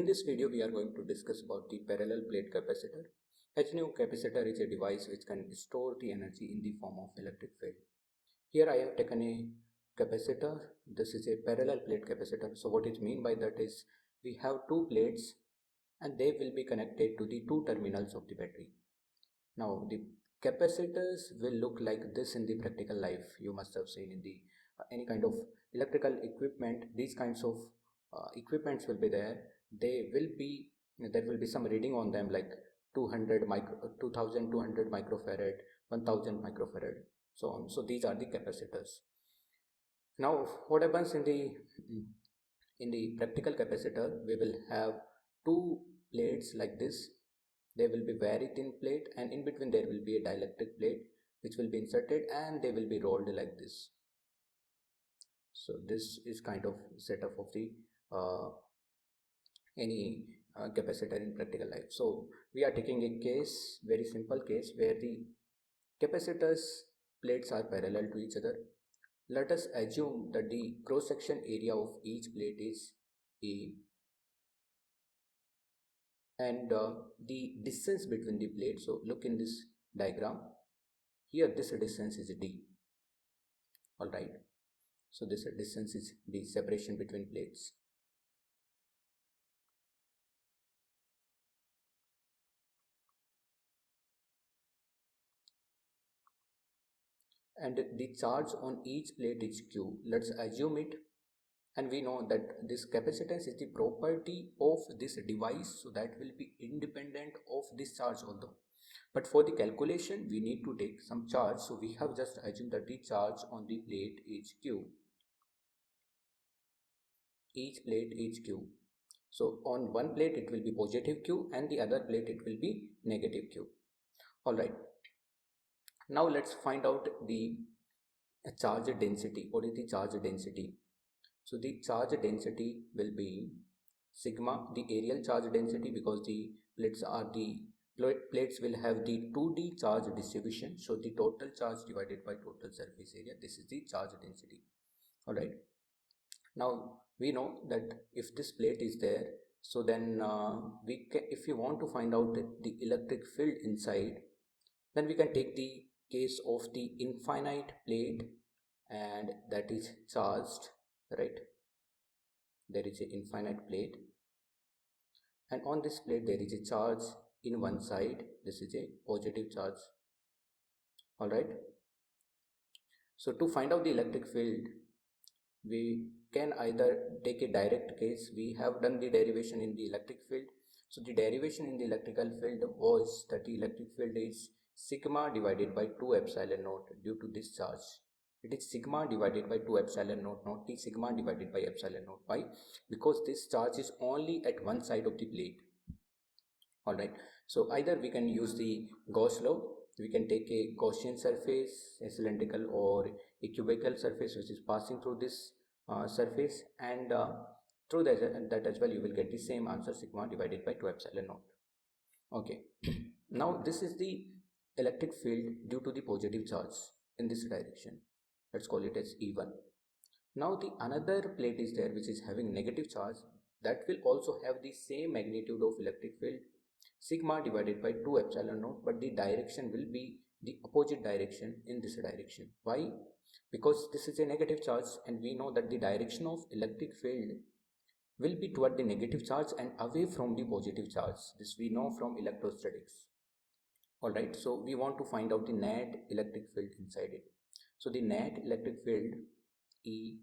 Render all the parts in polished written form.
In this video, we are going to discuss about the parallel plate capacitor. As you know, capacitor is a device which can store the energy in the form of electric field. Here I have taken a capacitor. This is a parallel plate capacitor. So what it means by that is we have two plates and they will be connected to the two terminals of the battery. Now the capacitors will look like this in the practical life. You must have seen in the any kind of electrical equipment. These kinds of equipments will be there. There will be some reading on them like 2200 microfarad, 1000 microfarad, so on. So these are the capacitors. Now what happens in the practical capacitor? We will have two plates like this. There will be very thin plate and in between there will be a dielectric plate which will be inserted and they will be rolled like this. So this is kind of setup of the any capacitor in practical life. So we are taking a case, very simple case, where the capacitors plates are parallel to each other. Let us assume that the cross section area of each plate is A and the distance between the plates. So look in this diagram. Here this distance is D. Alright. So this distance is the separation between plates. And the charge on each plate is Q. Let's assume it. And we know that this capacitance is the property of this device, so that will be independent of this charge although. But for the calculation, we need to take some charge. So we have just assumed that the charge on the plate is Q. Each plate is Q. So on one plate it will be positive Q and the other plate it will be negative Q. Alright. Now let's find out the charge density. What is the charge density? So the charge density will be sigma, the areal charge density, because the plates will have the 2D charge distribution. So the total charge divided by total surface area. This is the charge density. Alright. Now we know that if this plate is there, so then if you want to find out the electric field inside, then we can take the case of the infinite plate and that is charged, right? There is an infinite plate and on this plate there is a charge in one side. This is a positive charge. Alright. So to find out the electric field, we can either take a direct case. We have done the derivation in the electric field. So the derivation in the electrical field was that the electric field is sigma divided by 2 epsilon naught due to this charge. It is sigma divided by 2 epsilon naught, not the sigma divided by epsilon naught. Why? Because this charge is only at one side of the plate. Alright, so either we can use the Gauss law. We can take a Gaussian surface, a cylindrical or a cubical surface which is passing through this surface, and through that as well you will get the same answer, sigma divided by 2 epsilon naught. Okay, now this is the electric field due to the positive charge in this direction. Let's call it as E1. Now the another plate is there which is having negative charge, that will also have the same magnitude of electric field, sigma divided by 2 epsilon naught, but the direction will be the opposite direction in this direction. Why? Because this is a negative charge and we know that the direction of electric field will be toward the negative charge and away from the positive charge. This we know from electrostatics. Alright, so we want to find out the net electric field inside it. So the net electric field, E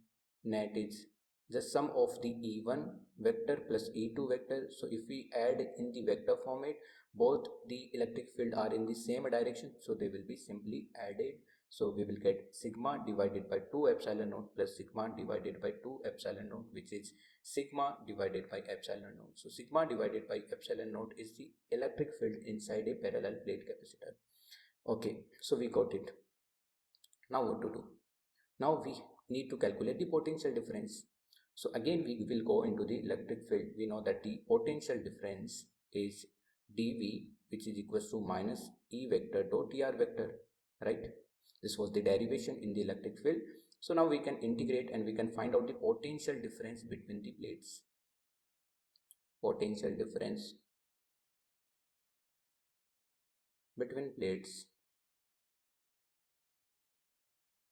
net, is just sum of the E1 vector plus E2 vector. So if we add in the vector format, both the electric field are in the same direction, so they will be simply added. So we will get sigma divided by 2 epsilon naught plus sigma divided by 2 epsilon naught, which is sigma divided by epsilon naught. So sigma divided by epsilon naught is the electric field inside a parallel plate capacitor. Okay, so we got it. Now what to do? Now we need to calculate the potential difference. So again we will go into the electric field. We know that the potential difference is dV, which is equals to minus E vector dot dr vector, right? This was the derivation in the electric field. So now we can integrate and we can find out the potential difference between the plates. potential difference between plates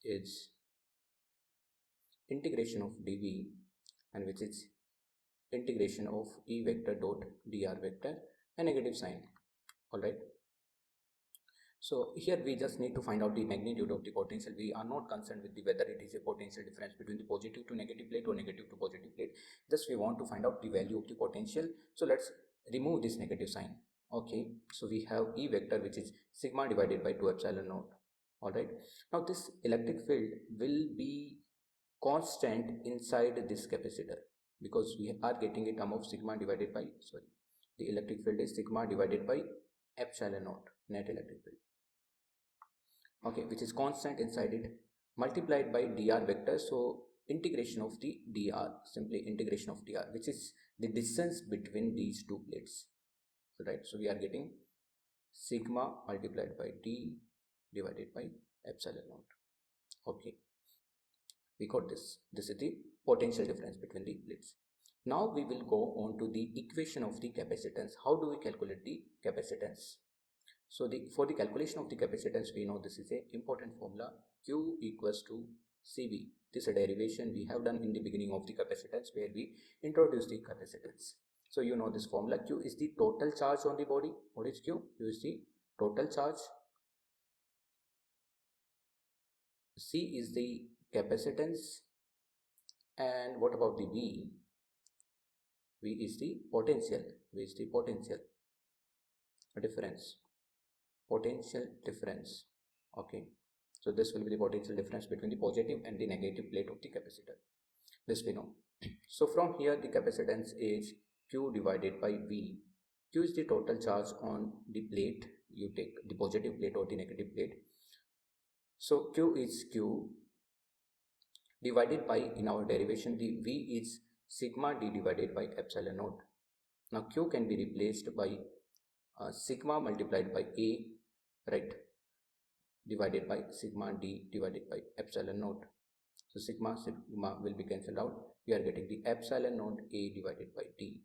is integration of dV, and which is integration of E vector dot dr vector, a negative sign. Alright, so here we just need to find out the magnitude of the potential. We are not concerned with the whether it is a potential difference between the positive to negative plate or negative to positive plate. Just we want to find out the value of the potential. So let's remove this negative sign. Okay, so we have E vector, which is sigma divided by 2 epsilon naught. Alright, now this electric field will be constant inside this capacitor, because we are getting a term of sigma divided by, the electric field is sigma divided by epsilon naught, net electric field. Okay, which is constant inside it, multiplied by dr vector. So integration of the dr, simply integration of dr, which is the distance between these two plates. Right, so we are getting sigma multiplied by d divided by epsilon naught. Okay, we got this. This is the potential difference between the plates. Now we will go on to the equation of the capacitance. How do we calculate the capacitance? So for the calculation of the capacitance, we know this is a important formula, Q equals to CV. This is a derivation we have done in the beginning of the capacitance, where we introduce the capacitance. So you know this formula. Q is the total charge on the body. What is Q? Q is the total charge. C is the capacitance. And what about the V? V is the potential. V is the potential difference. Potential difference. Okay, so this will be the potential difference between the positive and the negative plate of the capacitor. This we know. So from here the capacitance is Q divided by V. Q is the total charge on the plate. You take the positive plate or the negative plate. So Q is Q divided by, in our derivation, the V is sigma d divided by epsilon naught. Now Q can be replaced by sigma multiplied by A, right, divided by sigma d divided by epsilon naught. So sigma will be cancelled out. We are getting the epsilon naught A divided by D.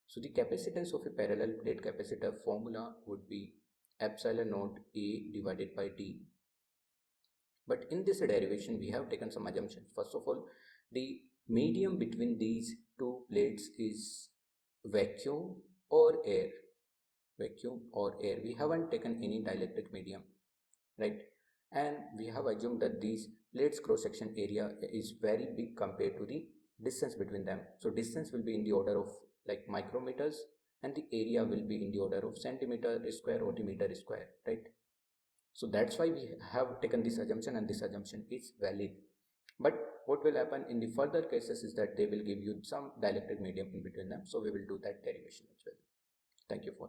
So the capacitance of a parallel plate capacitor formula would be epsilon naught A divided by D. But in this derivation, we have taken some assumptions. First of all, the medium between these two plates is vacuum or air. Vacuum or air. We haven't taken any dielectric medium, right? And we have assumed that these plates cross section area is very big compared to the distance between them. So distance will be in the order of like micrometers, and the area will be in the order of centimeter square or the meter square, right? So that's why we have taken this assumption, and this assumption is valid. But what will happen in the further cases is that they will give you some dielectric medium in between them. So we will do that derivation as well. Thank you for